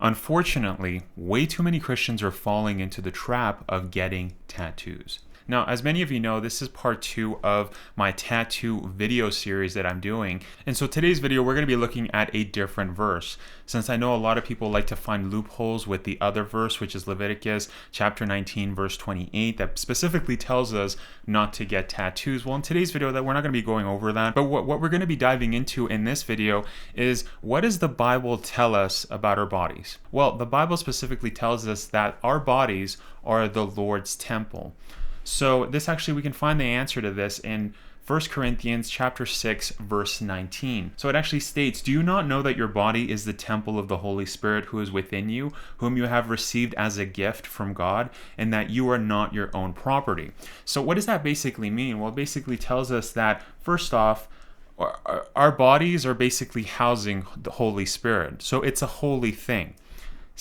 Unfortunately, way too many Christians are falling into the trap of getting tattoos. Now, as many of you know, this is part 2 of my tattoo video series that I'm doing. And so today's video, we're going to be looking at a different verse. Since I know a lot of people like to find loopholes with the other verse, which is Leviticus chapter 19, verse 28, that specifically tells us not to get tattoos. Well, in today's video, that we're not going to be going over that. But what we're going to be diving into in this video is, what does the Bible tell us about our bodies? Well, the Bible specifically tells us that our bodies are the Lord's temple. So we can find the answer to this in 1 Corinthians chapter 6, verse 19. So it actually states, "Do you not know that your body is the temple of the Holy Spirit who is within you, whom you have received as a gift from God, and that you are not your own property?" So what does that basically mean? Well, it basically tells us that, first off, our bodies are basically housing the Holy Spirit. So it's a holy thing.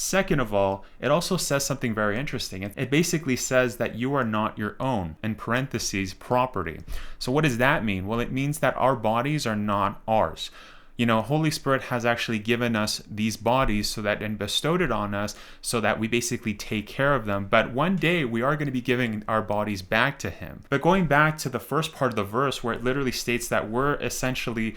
Second of all, it also says something very interesting. It basically says that you are not your own, in parentheses, property. So what does that mean? Well, it means that our bodies are not ours. Holy Spirit has actually given us these bodies and bestowed it on us so that we basically take care of them. But one day we are going to be giving our bodies back to Him. But going back to the first part of the verse where it literally states that we're essentially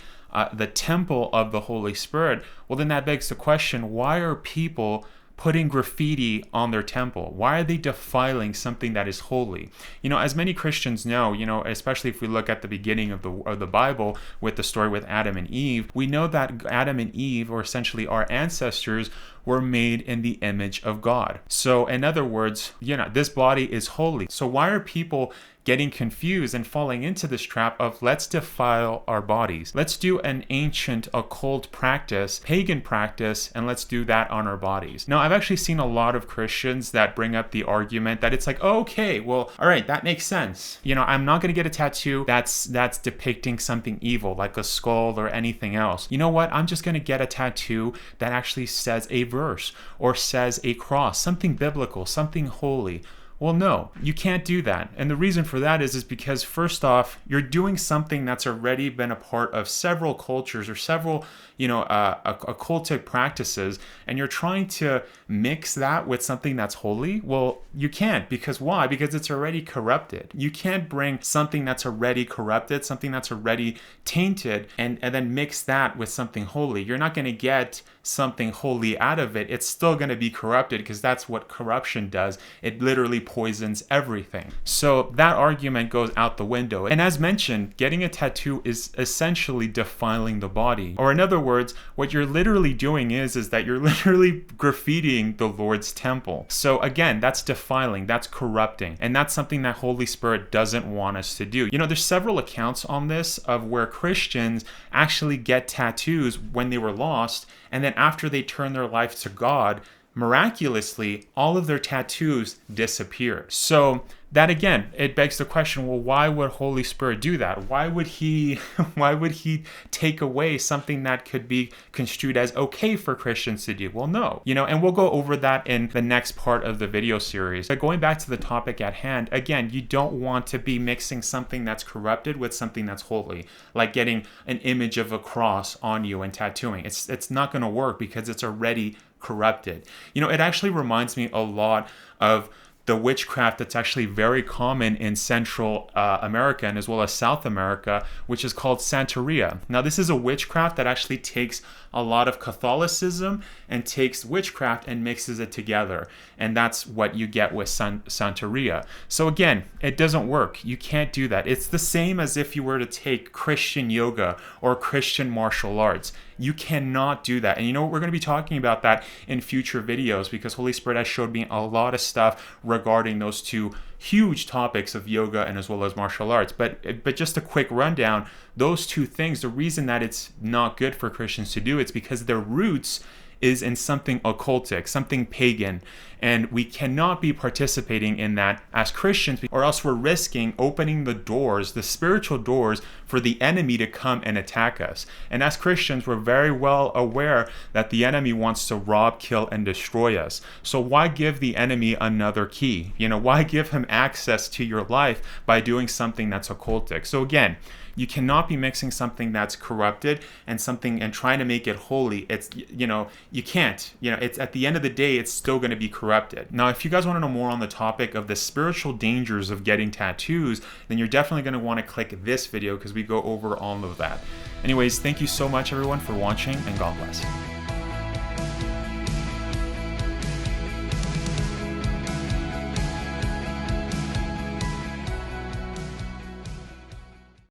the temple of the Holy Spirit, well, then that begs the question, why are people putting graffiti on their temple? Why are they defiling something that is holy? As many Christians know, especially if we look at the beginning of the Bible with the story with Adam and Eve, we know that Adam and Eve, or essentially our ancestors, were made in the image of God. So in other words, this body is holy. So why are people getting confused and falling into this trap of, let's defile our bodies? Let's do an ancient occult practice, pagan practice, and let's do that on our bodies. Now, I've actually seen a lot of Christians that bring up the argument that it's like, oh, okay, well, all right, that makes sense. I'm not going to get a tattoo that's depicting something evil, like a skull or anything else. You know what? I'm just going to get a tattoo that actually says a verse or says a cross, something biblical, something holy. Well, no, you can't do that. And the reason for that is because, first off, you're doing something that's already been a part of several cultures or several, occultic practices, and you're trying to mix that with something that's holy. Well, you can't, because why? Because it's already corrupted. You can't bring something that's already corrupted, something that's already tainted, and then mix that with something holy. You're not going to get something holy out of it. It's still going to be corrupted, because that's what corruption does. It literally poisons everything. So that argument goes out the window. And as mentioned, getting a tattoo is essentially defiling the body. Or in other words, what you're literally doing is that you're literally graffitiing the Lord's temple. So again, that's defiling, that's corrupting, and that's something that Holy Spirit doesn't want us to do. There's several accounts on this of where Christians actually get tattoos when they were lost, and then after they turn their life to God, miraculously, all of their tattoos disappeared. So that again, it begs the question, well, why would Holy Spirit do that? Why would he take away something that could be construed as okay for Christians to do? Well, no. And we'll go over that in the next part of the video series. But going back to the topic at hand, again, you don't want to be mixing something that's corrupted with something that's holy, like getting an image of a cross on you and tattooing. It's not going to work because it's already corrupted. It actually reminds me a lot of the witchcraft that's actually very common in Central America and as well as South America, which is called Santeria. Now, this is a witchcraft that actually takes a lot of Catholicism and takes witchcraft and mixes it together. And that's what you get with Santeria. So again, it doesn't work. You can't do that. It's the same as if you were to take Christian yoga or Christian martial arts. You cannot do that. And we're going to be talking about that in future videos, because Holy Spirit has showed me a lot of stuff regarding those two huge topics of yoga and as well as martial arts. But just a quick rundown, those two things, the reason that it's not good for Christians to do, it's because their roots is in something occultic, something pagan, and we cannot be participating in that as Christians, or else we're risking opening the doors, the spiritual doors, for the enemy to come and attack us. And as Christians, we're very well aware that the enemy wants to rob, kill, and destroy us. So why give the enemy another key? Why give him access to your life by doing something that's occultic? So again, You cannot be mixing something that's corrupted and trying to make it holy. It's, you can't. It's at the end of the day, it's still going to be corrupted. Now, if you guys want to know more on the topic of the spiritual dangers of getting tattoos, then you're definitely going to want to click this video because we go over all of that. Anyways, thank you so much everyone for watching, and God bless.